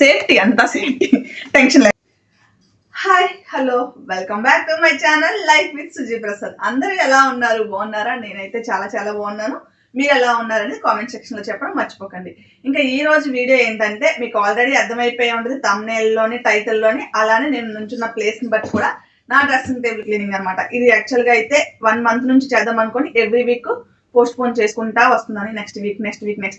Safety అంతా safety, tension లేదు. Hi hello, welcome back to my channel life with Suji Prasad. అందరూ ఎలా ఉన్నారు? బాగున్నారా? నేనైతే చాలా చాలా బాగున్నాను. మీరు ఎలా ఉన్నారని కామెంట్ సెక్షన్ లో చెప్పడం మర్చిపోకండి. ఇంకా ఈ రోజు వీడియో ఏంటంటే మీకు ఆల్రెడీ అర్థమైపోయి ఉంటుంది థంబ్నెయిల్ లోని, టైటిల్ లోని. అలానే నేను నుంచున్న ప్లేస్ ని బట్టి కూడా నా డ్రెస్సింగ్ టేబుల్ క్లీనింగ్ అనమాట. ఇది యాక్చువల్ గా అయితే 1 month నుంచి చేద్దాం అనుకోని ఎవ్రీ వీక్ పోస్ట్ పోన్ చేసుకుంటా వస్తున్నాను. నెక్స్ట్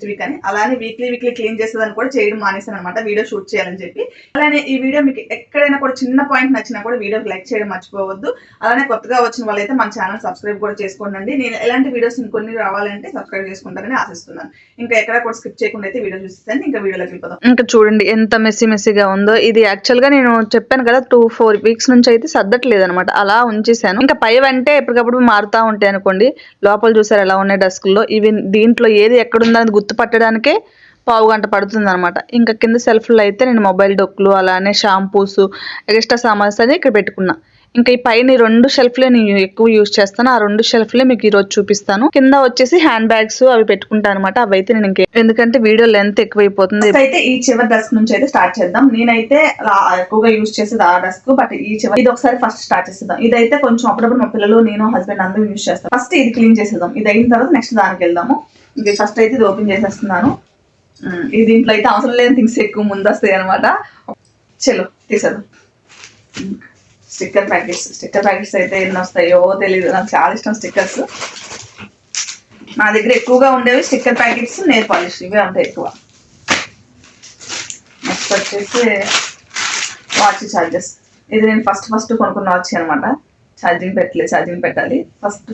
వీక్ అని. అలానే వీక్లీ క్లీన్ చేసేదని కూడా చేయడం మానేసాను అనమాట, వీడియో షూట్ చేయాలని చెప్పి. అలానే ఈ వీడియో మీకు ఎక్కడైనా కూడా చిన్న పాయింట్ నచ్చినా కూడా వీడియోకి లైక్ చేయడం మర్చిపోవద్దు. అలానే కొత్తగా వచ్చిన వాళ్ళైతే మన ఛానల్ సబ్స్క్రైబ్ కూడా చేసుకోండి. నేను ఎలాంటి వీడియోస్ ఇంకొన్ని రావాలంటే సబ్స్క్రైబ్ చేసుకుంటారని ఆశిస్తున్నాను. ఇంకా ఎక్కడ కూడా స్కిప్ చేయకుండా అయితే వీడియో చూస్తాను. ఇంకా వీడియోలోకి వెళ్ళిపోతాం. ఇంకా చూడండి ఎంత మెస్సీగా ఉందో. ఇది యాక్చువల్ గా నేను చెప్పాను కదా 2-4 weeks నుంచి అయితే సర్దట్లేదు అనమాట, అలా ఉంచేసాను. ఇంకా పైవంటే ఎప్పటికప్పుడు మారుతా ఉంటాయి అనుకోండి. లోపల చూసారు ఎలా ఉన్నాయి డస్క్లో. ఇవి దీంట్లో ఏది ఎక్కడుందని గుర్తుపట్టడానికే పావు గంట పడుతుంది అనమాట. ఇంకా కింద సెల్ఫ్లో అయితే నేను మొబైల్ డొక్కులు, అలానే షాంపూస్, ఎక్స్ట్రా సామాన్స్ అని ఇక్కడ పెట్టుకున్నా. ఇంకా ఈ పైన 2 షెల్ఫ్లే నేను ఎక్కువ యూజ్ చేస్తాను. ఆ 2 షెల్ఫ్లే మీకు ఈ రోజు చూపిస్తాను. కింద వచ్చేసి హ్యాండ్ బ్యాగ్స్ అవి పెట్టుకుంటాను అనమాట. అవి అయితే నేను ఎందుకంటే వీడియో లెంత్ ఎక్కువైపోతుంది. అయితే ఈ చివరి డస్క్ నుంచి అయితే స్టార్ట్ చేద్దాం. నేనైతే ఎక్కువగా యూజ్ చేసేది ఆ డస్క్, బట్ ఈ చివరి ఇది ఒకసారి ఫస్ట్ స్టార్ట్ చేసేద్దాం. ఇదైతే కొంచెం అప్పుడప్పుడు మా పిల్లలు, నేను, హస్బెండ్ అందరూ యూజ్ చేస్తాం. ఫస్ట్ ఇది క్లీన్ చేసేద్దాం. ఇది అయిన తర్వాత నెక్స్ట్ దానికి వెళ్దాము. ఇది ఫస్ట్ అయితే ఇది ఓపెన్ చేసేస్తున్నాను. ఈ దీంట్లో అయితే అవసరం లేని థింగ్స్ ఎక్కువ ముందు వస్తాయి అనమాట. చలో తీసేద్దాం. స్టిక్కర్ ప్యాకెట్స్ అయితే ఎన్ని వస్తాయో తెలియదు. నాకు చాలా ఇష్టం స్టిక్కర్స్. నా దగ్గర ఎక్కువగా ఉండేవి స్టిక్కర్ ప్యాకెట్స్, నెయిల్ పాలిష్, ఇవే ఉంటాయి ఎక్కువ. నెక్స్ట్ వచ్చేసి వాచ్ ఛార్జెస్. ఇది నేను ఫస్ట్ కొనుక్కున్న వాచ్ అనమాట. ఛార్జింగ్ పెట్టాలి.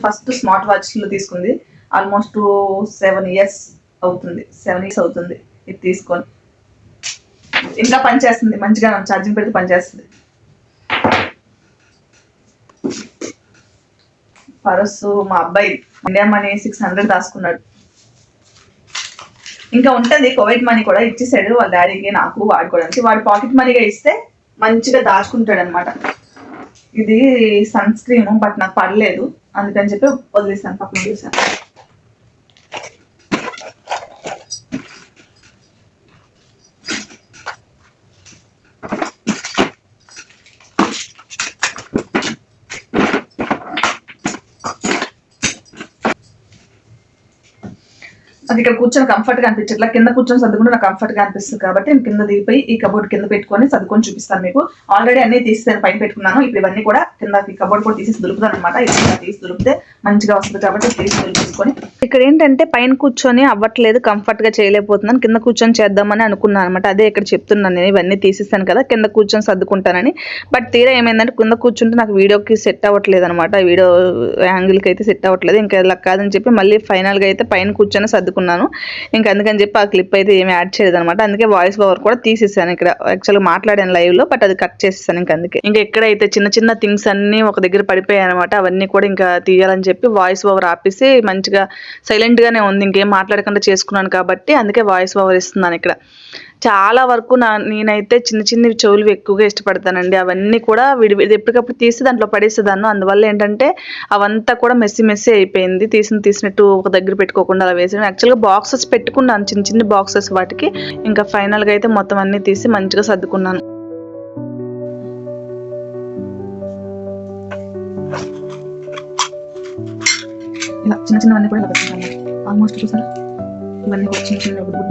ఫస్ట్ స్మార్ట్ వాచ్లు తీసుకుంది. ఆల్మోస్ట్ 7 years అవుతుంది. 7 years అవుతుంది ఇది తీసుకొని. ఇంకా పనిచేస్తుంది మంచిగా, ఛార్జింగ్ పెడితే పనిచేస్తుంది. పరసు మా అబ్బాయి ఇండియా మనీ 600 దాచుకున్నాడు. ఇంకా ఉంటది కోవిడ్ మనీ కూడా ఇచ్చేసాడు వాళ్ళ డాడీకి, నాకు వాడుకోవడానికి. వాడు పాకెట్ మనీగా ఇస్తే మంచిగా దాచుకుంటాడు అనమాట. ఇది సన్ స్క్రీన్, బట్ నాకు పడలేదు అందుకని చెప్పి వదిలేసాను, పక్కన వదిలేసాను. అది ఇక్కడ కూర్చొని కంఫర్ట్ గా అనిపించట్లా, కింద కూర్చొని సర్దుకుంటే నాకు కంఫర్ట్ గా అనిపిస్తుంది కాబట్టి నేను కింద దిగిపోయి ఈ కబోర్డ్ కింద పెట్టుకొని సర్దుకొని చూపిస్తాను మీకు. ఆల్రెడీ అన్ని తీసేసాను, పైన పెట్టుకున్నాను. ఇప్పుడు ఇవన్నీ కూడా కింద కబోర్డ్ కూడా తీసేసి దులుపుతాను అనమాట. ఇది తీసి దులిపితే మంచిగా వస్తుంది కాబట్టి తీసి దులిపేసుకొని. ఇక్కడ ఏంటంటే పైన కూర్చొని అవ్వట్లేదు, కంఫర్ట్ గా చేయలేకపోతున్నాను. కింద కూర్చొని చేద్దామని అనుకున్నాను అనమాట. అదే ఇక్కడ చెప్తున్నాను, నేను ఇవన్నీ తీసేసాను కదా కింద కూర్చొని సర్దుకుంటానని. బట్ తీరా ఏమైందంటే కింద కూర్చుంటే నాకు వీడియోకి సెట్ అవ్వట్లేదు అనమాట. వీడియో యాంగిల్కి అయితే సెట్ అవ్వట్లేదు. ఇంకా ఇలా కాదని చెప్పి మళ్ళీ ఫైనల్ గా అయితే పైన కూర్చొని సర్దుకున్నాను. ఇంకా అందుకని చెప్పి ఆ క్లిప్ అయితే ఏమి యాడ్ చేయలేదు అనమాట. అందుకే వాయిస్ ఓవర్ కూడా తీసేసాను. ఇక్కడ యాక్చువల్గా మాట్లాడాను లైవ్ లో, బట్ అది కట్ చేసేసాను. ఇంకా అందుకే ఇంకా ఎక్కడైతే చిన్న థింగ్స్ అన్ని ఒక దగ్గర పడిపోయాయి అనమాట. అవన్నీ కూడా ఇంకా తీయాలని చెప్పి వాయిస్ ఓవర్ ఆపేసి మంచిగా సైలెంట్ గానే ఉంది, ఇంకేం మాట్లాడకుండా చేసుకున్నాను కాబట్టి అందుకే వాయిస్ ఓవర్ ఇస్తున్నాను. ఇక్కడ చాలా వరకు నేనైతే చిన్న చెవులు ఎక్కువగా ఇష్టపడతానండి. అవన్నీ కూడా ఇది ఎప్పటికప్పుడు తీసి దాంట్లో పడేసేదాన్ని. అందువల్ల ఏంటంటే అవంతా కూడా మెస్సీ అయిపోయింది. తీసినట్టు ఒక దగ్గర పెట్టుకోకుండా అలా వేసాను. యాక్చువల్గా బాక్సెస్ పెట్టుకున్నాను, చిన్న బాక్సెస్ వాటికి. ఇంకా ఫైనల్గా అయితే మొత్తం అన్ని తీసి మంచిగా సర్దుకున్నాను. ఇలా చిన్నవన్నీ కూడా ఇలా పెట్టుకుంటాను. ఆల్మోస్ట్ చూసారా ఇవన్నీ కూడా చిన్న గుడ్డు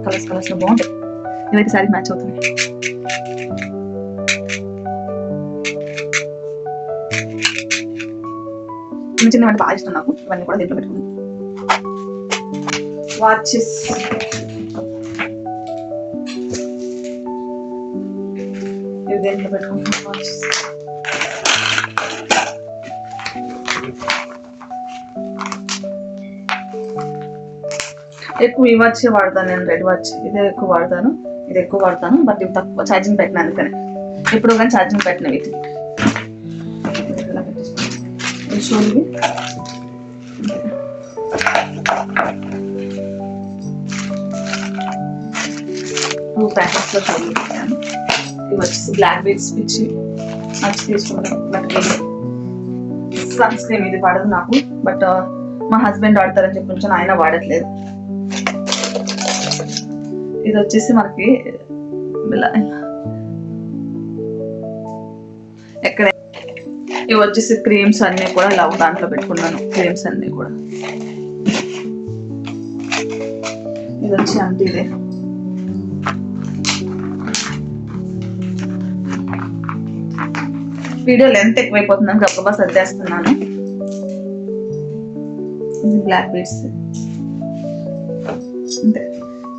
కలర్స్ లో బాగుంటాయి. ఇవైతే శారీ మ్యాచ్ అవుతుంది. చిన్న అంటే బాగా ఇష్టం నాకు. ఇవన్నీ కూడా దీంట్లో పెట్టుకున్నాను. వాచెస్ ఇవి దేంట్లో పెట్టుకుంటున్నాను. వాచెస్ ఎక్కువ ఈ వాచ్ వాడతాను నేను, రెడ్ వాచ్. ఇది ఎక్కువ వాడతాను బట్ ఇవి తక్కువ ఛార్జింగ్ పెట్టిన, అందుకనే ఇప్పుడు కానీ ఛార్జింగ్ పెట్టిన వీటికి. టూ ప్యాకెట్స్ లో షోలు పెట్టాను. ఇవి వచ్చేసి బ్లాక్ బీడ్స్ పిచ్చి నచ్చి తీసుకున్నాను. బట్ సన్ స్క్రీన్ ఇది వాడదు నాకు, బట్ మా హస్బెండ్ వాడతారని చెప్పి ఆయన వాడట్లేదు. ఇది వచ్చేసి మనకి ఎక్కడ ఇవి వచ్చేసి క్రీమ్స్ అన్ని కూడా లవ్ దాంట్లో పెట్టుకున్నాను. క్రీమ్స్ అన్ని కూడా ఇది వచ్చి అంటే ఇదే వీడియో లెంత్ ఎక్కువైపోతుందని గబ్బా సర్దేస్తున్నాను. ఇది బ్లాక్ బీడ్స్ అంతే.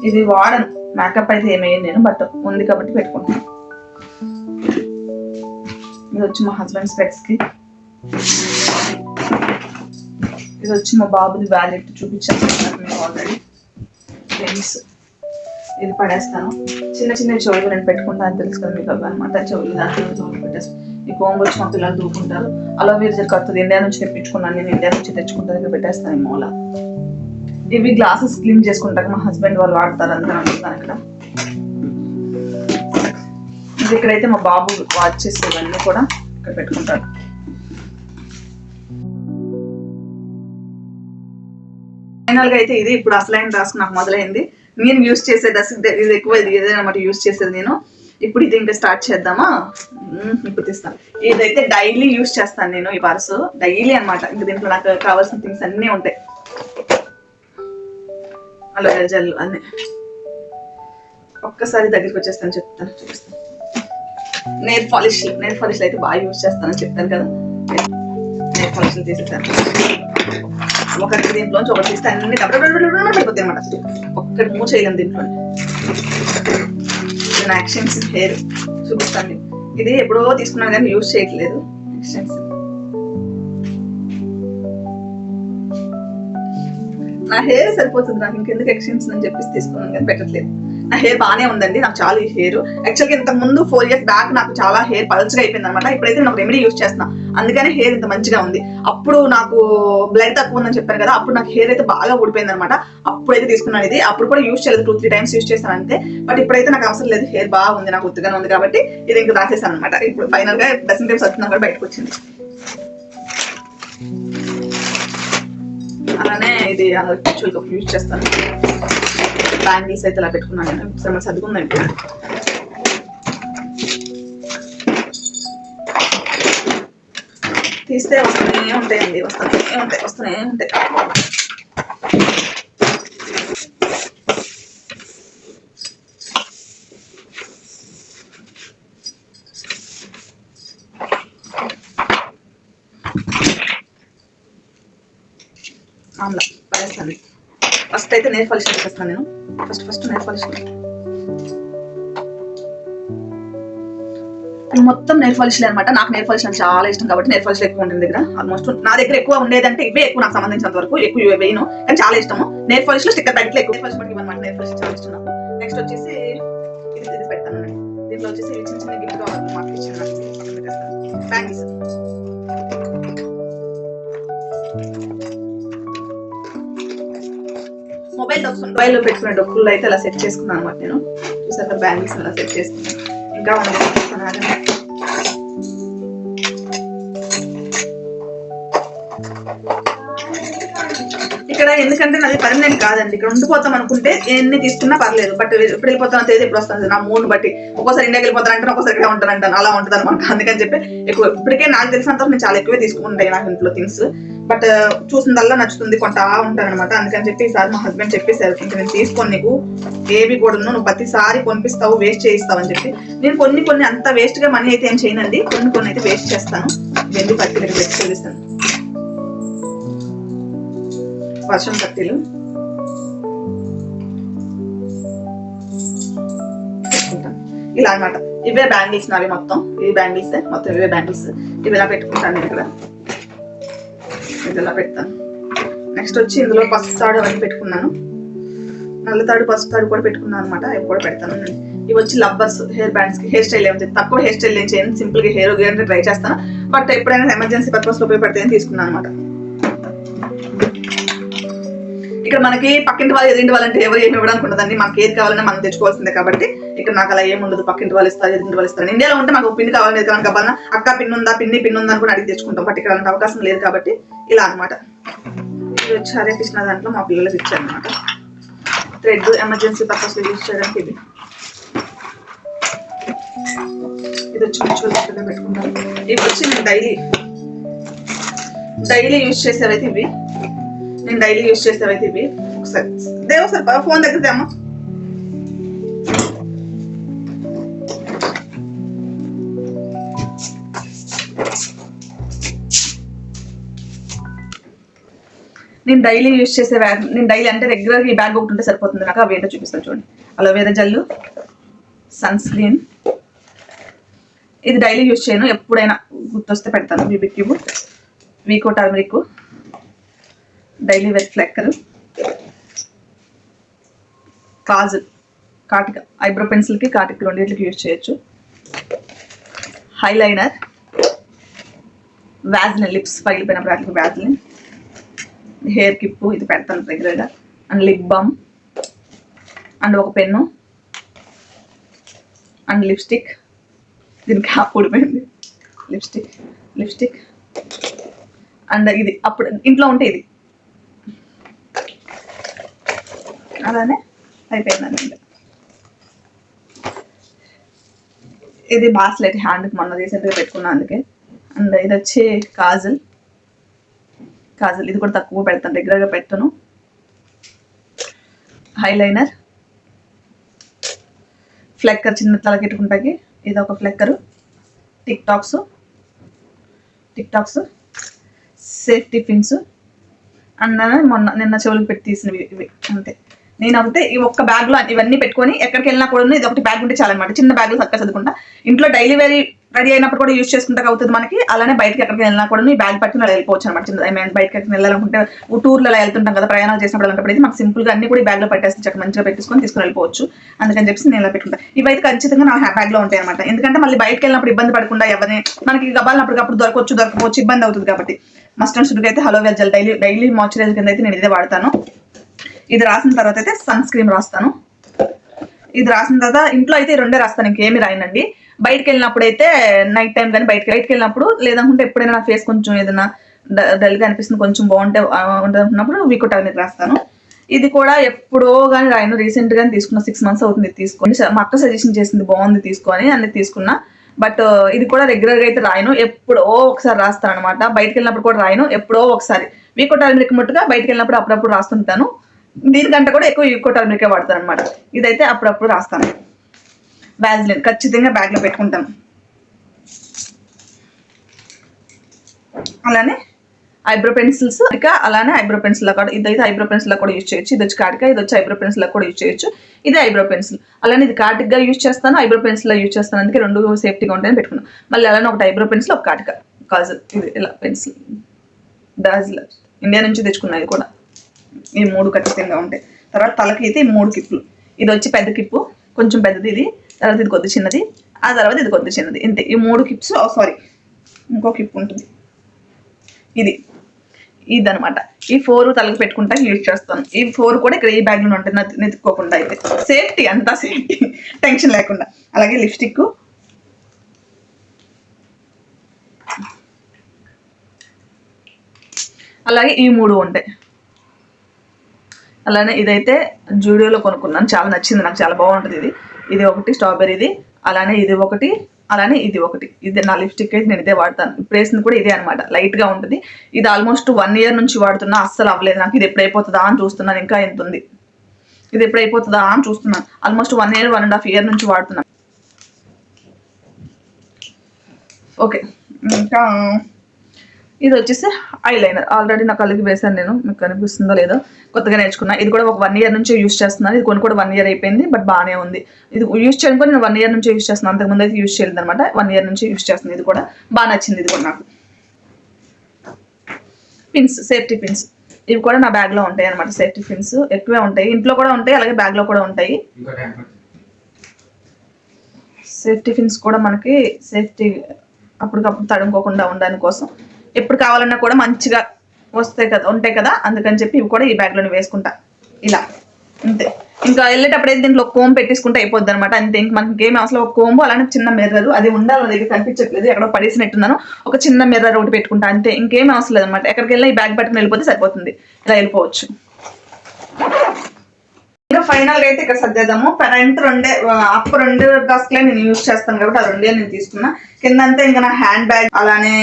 ఇది వాడను, మేకప్ అయితే ఏమయ్యాను నేను, బట్ ఉంది కాబట్టి పెట్టుకుంటాను. ఇది వచ్చి మా హస్బెండ్ స్పెక్స్ కి. ఇది వచ్చి మా బాబుది వ్యాలెట్ చూపించాను ఆల్రెడీ. పెన్స్ ఇది పడేస్తాను. చిన్న చిన్న చెవులు నేను పెట్టుకుంటాను తెలుసు కదా మీకు అవి అనమాట. చెవులు దాంట్లో చెవులు పెట్టేస్తాను. ఈ కోంబు వచ్చి మా పిల్లలు దూకుంటారు. అలోవేరా జెల్ కడుతుంది, ఇండియా నుంచి తెప్పించుకున్నాను నేను. ఇండియా నుంచి తెచ్చుకుంటాను, ఇక్కడ పెట్టేస్తాను ఈ మూల. ఇవి గ్లాసెస్ క్లీన్ చేసుకుంటారు మా హస్బెండ్ వాళ్ళు వాడతారు అందరూ అనుకుంటాను ఇక్కడ. ఇది ఇక్కడైతే మా బాబు వాచ్ చేసేవన్నీ కూడా ఇక్కడ పెట్టుకుంటారు. ఫైనల్ గా అయితే ఇది ఇప్పుడు అసలైన టాస్క్ నాకు మొదలైంది. నేను యూజ్ చేసే డ్రెస్ ఇది ఎక్కువ ఇది ఏదైనా యూజ్ చేసేది నేను. ఇప్పుడు ఇది ఇంకా స్టార్ట్ చేద్దామా? ఇప్పుడు తీస్తాను. ఇదైతే డైలీ యూజ్ చేస్తాను నేను ఈ పర్సు, డైలీ అనమాట. ఇంకా దీంట్లో నాకు కావాల్సిన థింగ్స్ అన్నీ ఉంటాయి. అలోవేరా జెల్ అన్నీ. ఒక్కసారి దగ్గరికి వచ్చేస్తాను, చెప్తాను, చూపిస్తాను. నెయిల్ పాలిష్ అయితే బాగా యూజ్ చేస్తానని చెప్తాను కదా. నెయిల్ పాలిష్ తీసేస్తాను. ఒకటి దీంట్లోంచి ఒకటి తీస్తే అన్ని అయిపోతాయి అనమాట. ఒక్కటి మూవ్ చేయలేము దీంట్లో. నేను యాక్షన్స్ హెయిర్ చూపిస్తాను. ఇది ఎప్పుడో తీసుకున్నాను కానీ యూజ్ చేయట్లేదు. యాక్షన్స్ నా హెయిర్ సరిపోతుంది నాకు, ఇంకెందుకు ఎక్స్టెన్షన్ అని చెప్పేసి తీసుకున్నాను కానీ పెట్టట్లేదు. నా హెయిర్ బాగానే ఉందండి, నాకు చాలా ఈ హెయిర్. యాక్చువల్గా ఇంత ముందు 4 years బ్యాక్ నాకు చాలా హెయిర్ పల్చగా అయిపోయింది అనమాట. ఇప్పుడైతే నేను ఒక రెమెడీ యూజ్ చేస్తున్నా, అందుకని హెయిర్ ఇంత మంచిగా ఉంది. అప్పుడు నాకు బ్లడ్ తక్కువ ఉందని చెప్పాను కదా, అప్పుడు నాకు హెయిర్ అయితే బాగా ఊడిపోయింది అనమాట. అప్పుడైతే తీసుకున్నాను ఇది. అప్పుడు కూడా యూజ్ చేయలేదు, 2-3 times యూజ్ చేస్తాను అంతే. బట్ ఇప్పుడైతే నాకు అవసరం లేదు, హెయిర్ బాగుంది, నాకు ఉత్తుగానే ఉంది కాబట్టి ఇది ఇంకా రాసేసాను అనమాట. ఇప్పుడు ఫైనల్ గా డ్రెస్సింగ్ టైమ్స్ వచ్చినా కూడా బయటకు వచ్చింది. అలానే ఇది యాక్చువల్గా యూజ్ చేస్తాను. బ్యాంగిల్స్ అయితే ఇలా పెట్టుకున్నాను నేను. ఒకసారి మరి సర్దుకుందండి. తీస్తే వస్తూనే ఉంటాయండి, వస్తూనే ఉంటాయి. ఆమ్లా పడేస్తాను. ఫస్ట్ అయితే నెయిల్ పాలిష్ చేస్తాను నేను. ఫస్ట్ నెయిల్ పాలిష్, మొత్తం నెయిల్ పాలిష్లే అనమాట. నాకు నెయిల్ పాలిష్ నాకు చాలా ఇష్టం కాబట్టి నెయిల్ పాలిష్ ఎక్కువ ఉంటుంది దగ్గర. ఆల్మోస్ట్ నా దగ్గర ఎక్కువ ఉండేదంటే ఇవే ఎక్కువ, నాకు సంబంధించినంత వరకు ఎక్కువ ఇవే వేయను కానీ చాలా ఇష్టము. నెయిల్ పాలిష్ లో స్టిక్కర్ ప్యాకెట్లు ఎక్కువ. నెయిల్ పాలిష్ పట్టి అనమాట. నెయిల్ పాలిష్ చాలా ఇష్టం నాకు. నెక్స్ట్ వచ్చేసి ఇది పెడతాను. దీంట్లో వచ్చేసి చిన్న చిన్న గిఫ్ట్ కావాలి మాకు ఇచ్చిన బ్యాంగిల్స్. మొబైల్ పెట్టుకునే డబ్బులు అయితే అలా సెట్ చేసుకున్నాను అనమాట నేను. చూసాక బ్యాంగిల్స్ అలా సెట్ చేసుకున్నాను. ఇంకా ఇక్కడ ఎందుకంటే నాది పర్మనెంట్ కాదండి, ఇక్కడ ఉండిపోతాం అనుకుంటే ఎన్ని తీసుకున్నా పర్లేదు. బట్ ఎప్పుడు వెళ్ళిపోతాను తేదీ ఎప్పుడు వస్తుంది నా మూడ్ బట్టి. ఒక్కోసారి ఇండియాకి వెళ్ళిపోతానంటే ఒక్కోసారి ఇక్కడ ఉంటానంటాను, అలా ఉంటుంది అనమాట. అందుకని చెప్పి ఎక్కువ ఇప్పటికే నాకు తెలిసినంత నేను చాలా ఎక్కువే తీసుకుంటాయి నాకు ఇంట్లో థింగ్స్. బట్ చూసిందల్లా నచ్చుతుంది, కొంటా ఉంటాను అనమాట. అందుకని చెప్పి ఈసారి మా హస్బెండ్ చెప్పేశారు, ఇంకా నేను తీసుకొని నీకు ఏవి కూడా నువ్వు ప్రతిసారి కొనిపిస్తావు, వేస్ట్ చేయిస్తావు అని చెప్పి. నేను కొన్ని అంత వేస్ట్ గా మనీ అయితే ఏం చేయనండి, కొన్ని అయితే వేస్ట్ చేస్తాను. వెండి పత్తిలు పెట్టి చూపిస్తాను. వర్షం పత్తిలు పెట్టుకుంటాను ఇలా అనమాట. ఇవే బ్యాంగిల్స్ నావి మొత్తం. ఇవి బ్యాంగిల్స్ మొత్తం, ఇవే బ్యాంగిల్స్. ఇవి ఇలా పెట్టుకుంటాను ఇక్కడ, ఇలా పెడతాను. నెక్స్ట్ వచ్చి ఇందులో పసుపు తాడు అవన్నీ పెట్టుకున్నాను. నల్ల తాడు పసుపు తాడు కూడా పెట్టుకున్నాను అనమాట. అవి కూడా పెడతాను. ఇవి వచ్చి లబ్బర్స్ హెయిర్ బ్యాండ్స్ కి. హెయిర్ స్టైల్ ఏమైతే తక్కువ హెయిర్ స్టైల్ ఏం చేయను, సింపుల్ గా హెయిర్ గేర్ ట్రై చేస్తాను. బట్ ఎప్పుడైనా ఎమర్జెన్సీ పర్పస్ లో ఉపయోగపడతాయని తీసుకున్నాను అనమాట. ఇక్కడ మనకి పక్కింటి వాళ్ళు ఎదింటి వాళ్ళంటే ఎవరు ఏమి ఇవ్వడానికి ఉండదండి. మనకి ఏది కావాలన్నా మనం తెచ్చుకోవాల్సిందే కాబట్టి ఇక్కడ నాకు అలా ఏముండదు. పక్కింటి వాళ్ళు ఇస్తారు, ఎదింటి వాళ్ళు ఇస్తారు. ఇండియాలో ఉంటే మాకు పిన్ కావాలని ఎదురు కావాలన్నా అక్క పిన్ ఉందా పిన్ ఉందా అని కూడా అడిగి తెచ్చుకుంటాం. బట్ ఇక్కడ అలాంటి అవకాశం లేదు కాబట్టి ఇలా అనమాట. ఇది వచ్చి హరే కృష్ణ దాంట్లో మా పిల్లలకి ఇచ్చారనమాట. థ్రెడ్ ఎమర్జెన్సీ పర్పస్ యూజ్ చేయడానికి ఇది. ఇది వచ్చి మంచిగా పెట్టుకుంటాను. ఇవి వచ్చి నేను డైలీ యూజ్ చేసేవైతే ఇవి. ఒకసారి దేవసారి ఫోన్ దగ్గర తేమ్మా. నేను డైలీ యూజ్ చేసే నేను డైలీ అంటే రెగ్యులర్గా ఈ బ్యాగ్ ఒకటి ఉంటే సరిపోతుంది నాకు. అవి ఏంటో చూపిస్తాను చూడండి. Aloe vera gel, sunscreen. ఇది డైలీ యూజ్ చేయను, ఎప్పుడైనా గుర్తొస్తే పెడతాను. BB cube, Vico turmeric, daily wet flicker, kajal, కాటిక, ఐబ్రో పెన్సిల్కి కాటికి రెండింటికి యూజ్ చేయొచ్చు. హైలైనర్, వ్యాజ్లిన్, లిప్స్ పగిలిపోయినప్పుడు వాటికి వ్యాజ్లిన్, హెయిర్ కిప్పు ఇది పెడతాను రెగ్యులర్గా, అండ్ లిప్ బామ్, అండ్ ఒక పెన్ను, అండ్ లిప్స్టిక్. దీనికి ఊడిపోయింది. లిప్స్టిక్ అండ్ ఇది అప్పుడు ఇంట్లో ఉంటే ఇది. అలానే అయిపోయిందండి. ఇది బాస్లెట్, హ్యాండ్కి మొన్న రీసెంట్గా పెట్టుకున్నా అందుకే. అండ్ ఇది వచ్చి కాజల్, ఇది కూడా తక్కువ పెడతాను, రెగ్యులర్గా పెట్టను. హైలైనర్, ఫ్లెక్కర్ చిన్న తలకెట్టుకుంటాకి ఇది ఒక flicker, tic tacs, safety pins. And నిన్న చెవులకు పెట్టి తీసినవి ఇవి అంతే. నేనైతే ఈ ఒక్క బ్యాగ్లో ఇవన్నీ పెట్టుకొని ఎక్కడికి వెళ్ళినా కూడా ఇది ఒకటి బ్యాగ్ ఉంటే చాలన్నమాట. చిన్న బ్యాగ్లో చక్కగా చదువుకుంటా. ఇంట్లో డైలీ రెడీ అయినప్పుడు కూడా యూజ్ చేసుకుంటా అవుతుంది మనకి. అలానే బయటకి ఎక్కడికి వెళ్ళినా కూడా ఈ బ్యాగ్ పట్టుకుని అలా వెళ్ళిపోవచ్చు అనమాట. బయటకి ఎక్కడికి వెళ్ళాలనుకుంటే టూర్లో అలా వెళ్తుంటాం కదా, ప్రయాణాలు చేసినప్పుడు అలాంటప్పుడు మాకు సింపుల్గా అన్ని కూడా ఈ బ్యాగ్లో పెట్టేసి చక్కగా మంచిగా తీసుకొని వెళ్ళిపోవచ్చు. అందుకని చెప్పి నేను ఇలా పెట్టుకుంటా. ఇవైతే ఖచ్చితంగా నా బ్యాగ్లో ఉంటాయి అనమాట. ఎందుకంటే మళ్ళీ బయటకి వెళ్ళినప్పుడు ఇబ్బంది పడకుండా ఎవరిని మనకి గబాలప్పుడు దొరకవచ్చు ఇబ్బంది అవుతుంది కాబట్టి. మస్ట్ అండ్ షుడ్గా అయితే హలోవేరా జెల్ డైలీ మాయిశ్చరైజర్ కింద అయితే నేను ఇదే వాడతాను. ఇది రాసిన తర్వాత అయితే సన్ స్క్రీన్ రాస్తాను. ఇది రాసిన తర్వాత ఇంట్లో అయితే రెండే రాస్తాను, ఇంకేమి రాయనండి. బయటకు వెళ్ళినప్పుడు అయితే నైట్ టైం కానీ బయటకు వెళ్ళినప్పుడు, లేదనుకుంటే ఎప్పుడైనా నా ఫేస్ కొంచెం ఏదైనా డల్గా అనిపిస్తుంది, కొంచెం ఉంటుంది అనుకున్నప్పుడు వీకో టర్మరిక్ రాస్తాను. ఇది కూడా ఎప్పుడో కానీ రాయను, రీసెంట్గానే తీసుకున్నా, 6 months అవుతుంది తీసుకొని. మా అక్క సజెషన్ చేసింది బాగుంది తీసుకొని అన్ని తీసుకున్నా. బట్ ఇది కూడా రెగ్యులర్గా అయితే రాయను, ఎప్పుడో ఒకసారి రాస్తాను అనమాట. బయటకు వెళ్ళినప్పుడు కూడా రాయను, ఎప్పుడో ఒకసారి. వీకో టర్మరిక్ మట్టుగా బయటకు వెళ్ళినప్పుడు అప్పుడప్పుడు రాస్తుంటాను. దీనికంటే కూడా ఎక్కువ వీకో టర్మరికే వాడతాను అనమాట. ఇదైతే అప్పుడప్పుడు రాస్తాను. వ్యాజ్లిన్ ఖచ్చితంగా బ్యాగ్లో పెట్టుకుంటాను. అలానే ఐబ్రో పెన్సిల్స్, అలానే ఐబ్రో పెన్సిల్ కూడా, ఇదైతే ఐబ్రో పెన్సిల్ కూడా యూజ్ చేయొచ్చు. ఇది వచ్చి కాటిక, ఇది వచ్చి ఐబ్రో పెన్సిల్ కూడా యూజ్ చేయొచ్చు. ఇది ఐబ్రో పెన్సిల్, అలానే ఇది కాటిక్గా యూజ్ చేస్తాను, ఐబ్రో పెన్సిల్ యూజ్ చేస్తాను. అందుకే రెండు సేఫ్టీగా ఉంటాయని పెట్టుకున్నాను. మళ్ళీ అలానే ఒకటి ఐబ్రో పెన్సిల్, ఒక కాటిక, కాజల్, ఇది ఇలా పెన్సిల్, డాజిలర్ ఇండియా నుంచి తెచ్చుకున్నా. ఇది కూడా ఈ 3 ఖచ్చితంగా ఉంటాయి. తర్వాత తలకి అయితే ఈ 3 కిప్పులు. ఇది వచ్చి పెద్ద కిప్పు, కొంచెం పెద్దది. ఇది తర్వాత ఇది కొద్ది చిన్నది, ఆ తర్వాత ఇది కొద్ది చిన్నది. ఇంతే ఈ 3 కిప్స్. ఇంకో కిప్ ఉంటుంది, ఇదనమాట. ఈ 4 తలకి పెట్టుకుంటా యూజ్ చేస్తాను. ఈ 4 కూడా ఇక్కడ ఈ బ్యాగ్లో ఉంటుంది, నెత్తుకోకుండా. అయితే సేఫ్టీ, అంతా సేఫ్టీ, టెన్షన్ లేకుండా. అలాగే లిప్స్టిక్, అలాగే ఈ 3 ఉంటాయి. అలానే ఇదైతే జూడియోలో కొనుక్కున్నాను, చాలా నచ్చింది నాకు, చాలా బాగుంటుంది. ఇది ఒకటి స్ట్రాబెర్రీది, అలానే ఇది ఒకటి, అలానే ఇది ఒకటి. ఇది నా లిప్స్టిక్ అయితే నేను ఇదే వాడతాను. ఇప్పుడు వేసింది కూడా ఇదే అనమాట, లైట్గా ఉంటుంది. ఇది ఆల్మోస్ట్ 1 year నుంచి వాడుతున్నా, అస్సలు అవ్వలేదు నాకు. ఇది ఎప్పుడు అయిపోతుందా అని చూస్తున్నాను, ఇంకా ఎంత ఉంది. ఇది ఎప్పుడు అయిపోతుందా అని చూస్తున్నాను. ఆల్మోస్ట్ 1 year, 1.5 years నుంచి వాడుతున్నాను. ఓకే, ఇంకా ఇది వచ్చేసి ఐలైనర్. ఆల్రెడీ నా కళ్ళకి వేసాను నేను, మీకు కనిపిస్తుందో లేదో, కొత్తగా నేర్చుకున్నా. ఇది కూడా ఒక 1 year నుంచి యూజ్ చేస్తున్నాను. ఇది కూడా 1 year అయిపోయింది, బట్ బాగానే ఉంది. ఇది యూజ్ చేయడం కూడా నేను 1 year నుంచి యూజ్ చేస్తున్నాను, అంతకుముందు అయితే యూజ్ చేయలేదు అనమాట. 1 year నుంచి యూజ్ చేస్తున్నాను. ఇది కూడా బాగా నచ్చింది. ఇది కూడా నాకు పిన్స్, సేఫ్టీ పిన్స్, ఇవి కూడా నా బ్యాగ్లో ఉంటాయి అనమాట. సేఫ్టీ పిన్స్ ఎక్కువే ఉంటాయి, ఇంట్లో కూడా ఉంటాయి, అలాగే బ్యాగ్లో కూడా ఉంటాయి. సేఫ్టీ పిన్స్ కూడా మనకి సేఫ్టీ అప్పటికప్పుడు తడుముకోకుండా ఉండడానికి కోసం, ఎప్పుడు కావాలన్నా కూడా మంచిగా ఉంటాయి కదా, అందుకని చెప్పి ఇవి కూడా ఈ బ్యాగ్లోనే వేసుకుంటా ఇలా. అంతే, ఇంకా వెళ్ళేటప్పుడు అయితే దీంట్లో కోమ్ పెట్టేసుకుంటే అయిపోద్ది అనమాట. అంతే, ఇంక మనకి ఇంకేం అవసరం. ఒక కోంబు, అలానే చిన్న మిర్రర్, అది ఉండాలి నా దగ్గర, కనిపించట్లేదు, ఎక్కడో పడేసినట్టున్నాను. ఒక చిన్న మిర్రర్ ఒకటి పెట్టుకుంటా, అంతే, ఇంకేం అవసరం లేదు అనమాట. ఎక్కడికి వెళ్ళినా ఈ బ్యాగ్ పట్టుకుని వెళ్ళిపోతే సరిపోతుంది, ఇలా వెళ్ళిపోవచ్చు. ఫైనల్ గా అయితే ఇక్కడ సర్దేద్దాము. ఫ్రంట్ అప్ 2 డ్రెస్లే నేను యూజ్ చేస్తాను కాబట్టి ఆ 2 నేను తీసుకున్నా. కిందంతా ఇంకా నా హ్యాండ్ బ్యాగ్ అలానే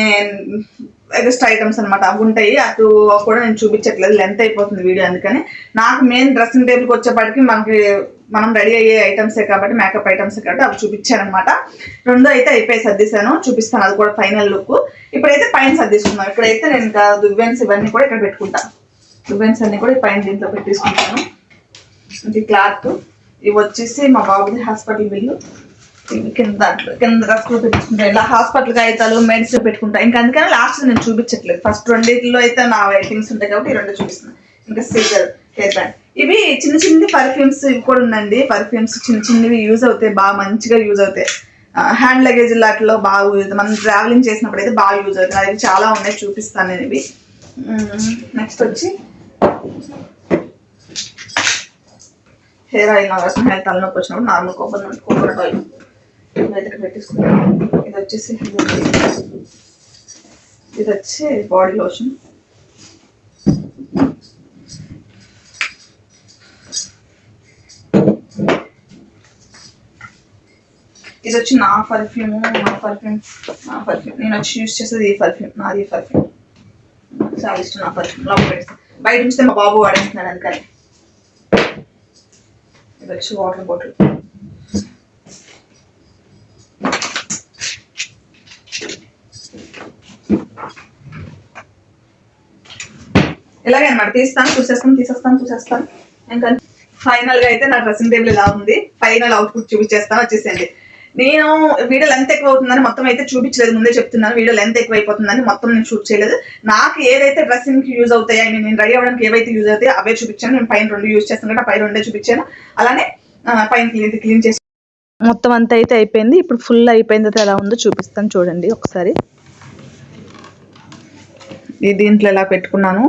ఎక్స్ట్రా ఐటమ్స్ అనమాట అవి ఉంటాయి. అటు కూడా నేను చూపించట్లేదు, లెంత్ అయిపోతుంది వీడియో. అందుకని నాకు మెయిన్ డ్రెస్సింగ్ టేబుల్కి వచ్చేప్పటికి మనం రెడీ అయ్యే ఐటమ్సే కాబట్టి, మేకప్ ఐటమ్సే కాబట్టి అవి చూపించాను అనమాట. 2 అయితే అయిపోయి సర్దిశాను, చూపిస్తాను అది కూడా ఫైనల్ లుక్. ఇప్పుడైతే పైన సర్దిస్తున్నాను. ఇప్పుడైతే నేను ఇంకా దువ్వెన్స్ ఇవన్నీ కూడా ఇక్కడ పెట్టుకుంటాను. దువ్వెన్స్ అన్ని కూడా పైన దీంట్లో పెట్టేసుకుంటాను. ఇది క్లాత్, ఇవి వచ్చేసి మా బాబుది హాస్పిటల్ బిల్లు. కింద డ్రెస్లో పెట్టుకుంటా, ఇలా హాస్పిటల్ కాగితాలు మెడిసిన్ పెట్టుకుంటా. ఇంకా అందుకని లాస్ట్ నేను చూపించట్లేదు. ఫస్ట్ 2 అయితే నా థింగ్స్ ఉంటాయి కాబట్టి ఈ 2 చూపిస్తున్నాను. ఇంకా సీజర్, హెయిర్ బ్యాండ్, ఇవి చిన్న చిన్న పర్ఫ్యూమ్స్ ఇవి కూడా ఉందండి. పర్ఫ్యూమ్స్ చిన్నవి యూజ్ అవుతాయి, బాగా మంచిగా యూజ్ అవుతాయి. హ్యాండ్ లగేజ్ లాట్లో బాగా యూజ్ అవుతాయి. మనం ట్రావెలింగ్ చేసినప్పుడు అయితే బాగా యూజ్ అవుతుంది. అవి చాలా ఉన్నాయి, చూపిస్తాను నేను ఇవి. నెక్స్ట్ వచ్చి హెయిర్ ఆయిల్, అవసరం హెయిర్ తలనొప్పి వచ్చినప్పుడు నార్మల్ కోకోనట్ ఆయిల్ అయితే పెట్టేసుకుంటాను. ఇది వచ్చేసి ఇది వచ్చి బాడీ లోషన్. ఇది వచ్చి నా పర్ఫ్యూమ్ నేను వచ్చి యూజ్ చేసేది ఈ పర్ఫ్యూమ్, నాది పర్ఫ్యూమ్. చాలా ఇష్టం నా పర్ఫ్యూమ్. లోపల పెడతాను, బయట ఉంచితే మా బాబు వాడేస్తున్నాడు అందుకని. ఇది వచ్చి వాటర్ బాటిల్. ఇలాగే అనమాట, తీసేస్తాను. ఇంకా ఫైనల్ గా అయితే నా డ్రెస్సింగ్ టేబుల్ ఇలా ఉంది. ఫైనల్ అవుట్పుట్ చూపించేస్తాను, వచ్చేసేయండి. నేను వీడియో లెంత్ ఎక్కువ అవుతుందని మొత్తం అయితే చూపించలేదు, ముందే చెప్తున్నాను. వీడియో లెంత్ ఎక్కువ అయిపోతుందని మొత్తం నేను షూట్ చేయలేదు. నాకు ఏదైతే డ్రెస్సింగ్ కి యూజ్ అవుతాయో, నేను రెడీ అవ్వడానికి ఏవైతే యూజ్ అవుతాయో అవే చూపించాను. నేను పైన 2 యూజ్ చేస్తాను కాబట్టి పైన 2 చూపించాను. అలానే పైన క్లీన్ చేసి మొత్తం అంతా అయితే అయిపోయింది. ఇప్పుడు ఫుల్ అయిపోయింది అయితే ఎలా ఉందో చూపిస్తాను, చూడండి ఒకసారి. దీంట్లో ఎలా పెట్టుకున్నాను,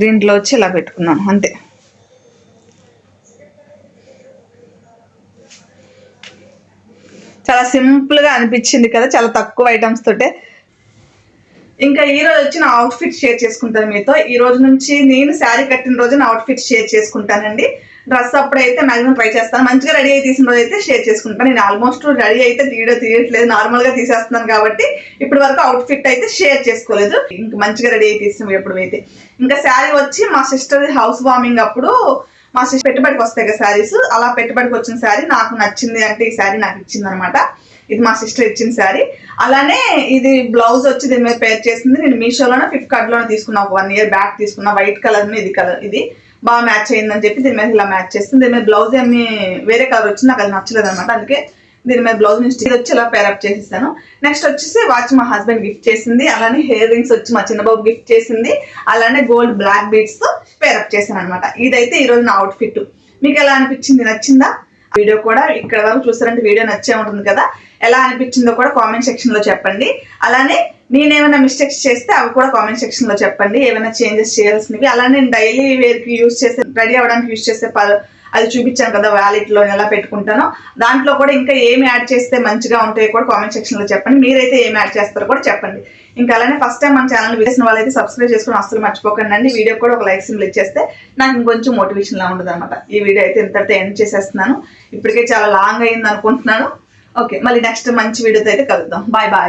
దీంట్లో వచ్చి ఇలా పెట్టుకున్నాను అంతే. చాలా సింపుల్ గా అనిపించింది కదా, చాలా తక్కువ ఐటమ్స్ తోటే. ఇంకా ఈ రోజు వచ్చి నా అవుట్ఫిట్ షేర్ చేసుకుంటాను మీతో. ఈ రోజు నుంచి నేను శారీ కట్టిన రోజు నా అవుట్ఫిట్ షేర్ చేసుకుంటానండి. డ్రెస్ అప్పుడైతే మాక్సిమం ట్రై చేస్తాను, మంచిగా రెడీ అయి తీసిన రోజు అయితే షేర్ చేసుకుంటాను. నేను ఆల్మోస్ట్ రెడీ అయితే తీయట్లేదు, నార్మల్ గా తీసేస్తున్నాను కాబట్టి ఇప్పటి వరకు అవుట్ఫిట్ అయితే షేర్ చేసుకోలేదు. ఇంకా మంచిగా రెడీ అయి తీసిన ఎప్పుడు అయితే. ఇంకా శారీ వచ్చి మా సిస్టర్ హౌస్ వార్మింగ్ అప్పుడు మా సిస్టర్ పెట్టుబడికి వస్తాయి కదా శారీస్, అలా పెట్టుబడికి వచ్చిన శారీ నాకు నచ్చింది అంటే ఈ శారీ నాకు ఇచ్చింది అనమాట. ఇది మా సిస్టర్ ఇచ్చిన శారీ. అలానే ఇది బ్లౌజ్ వచ్చి దీని మీద పేర్ చేసింది. నేను మీషోలోనే ఫ్లిప్కార్ట్లోనే తీసుకున్నా, ఒక 1 year బ్యాక్ తీసుకున్నా. వైట్ కలర్ ఇది బాగా మ్యాచ్ అయిందని చెప్పి దీని మీద ఇలా మ్యాచ్ చేస్తుంది. దీని మీద బ్లౌజ్ ఏమి వేరే కలర్ వచ్చింది, నాకు అది నచ్చలేదు అనమాట. అందుకే దీని మీద బ్లౌజ్ నుంచి వచ్చి ఇలా పేరప్ చేసేసాను. నెక్స్ట్ వచ్చేసి వాచ్ మా హస్బెండ్ గిఫ్ట్ చేసింది. అలానే హెయిర్ రింగ్స్ వచ్చి మా చిన్నబాబు గిఫ్ట్ చేసింది. అలానే గోల్డ్ బ్లాక్ బీడ్స్ తో పేరప్ చేశాను అనమాట. ఇదైతే ఈ రోజు నా అవుట్ఫిట్. మీకు ఎలా అనిపించింది, నచ్చిందా? వీడియో కూడా ఇక్కడ వరకు చూసారంటే వీడియో నచ్చే ఉంటుంది కదా. ఎలా అనిపించిందో కూడా కామెంట్ సెక్షన్ లో చెప్పండి. అలానే నేనేమైనా మిస్టేక్స్ చేస్తే అవి కూడా కామెంట్ సెక్షన్ లో చెప్పండి, ఏమైనా చేంజెస్ చేయాల్సినవి. అలానే నేను డైలీ వేర్ కి యూజ్ చేసే, రెడీ అవ్వడానికి యూజ్ చేసే అది చూపించాను కదా వ్యాలెట్ లో ఎలా పెట్టుకుంటానో, దాంట్లో కూడా ఇంకా ఏమి యాడ్ చేస్తే మంచిగా ఉంటాయో కూడా కామెంట్ సెక్షన్ లో చెప్పండి. మీరైతే ఏమి యాడ్ చేస్తారో కూడా చెప్పండి. ఇంకా అలానే ఫస్ట్ టైం మన ఛానల్ విజిట్ చేసిన వాళ్ళైతే సబ్స్క్రైబ్ చేసుకుని అసలు మర్చిపోకండి. వీడియో కూడా ఒక లైక్ సింబల్ ఇచ్చేస్తే నాకు ఇంకొంచెం మోటివేషన్ లా ఉంటుంది అనమాట. ఈ వీడియో అయితే ఇంతటితో ఎండ్ చేసేస్తున్నాను. ఇప్పటికే చాలా లాంగ్ అయింది అనుకుంటున్నాను. ఓకే, మళ్ళీ నెక్స్ట్ మంచి వీడియోతో అయితే కలుద్దాం. Bye bye.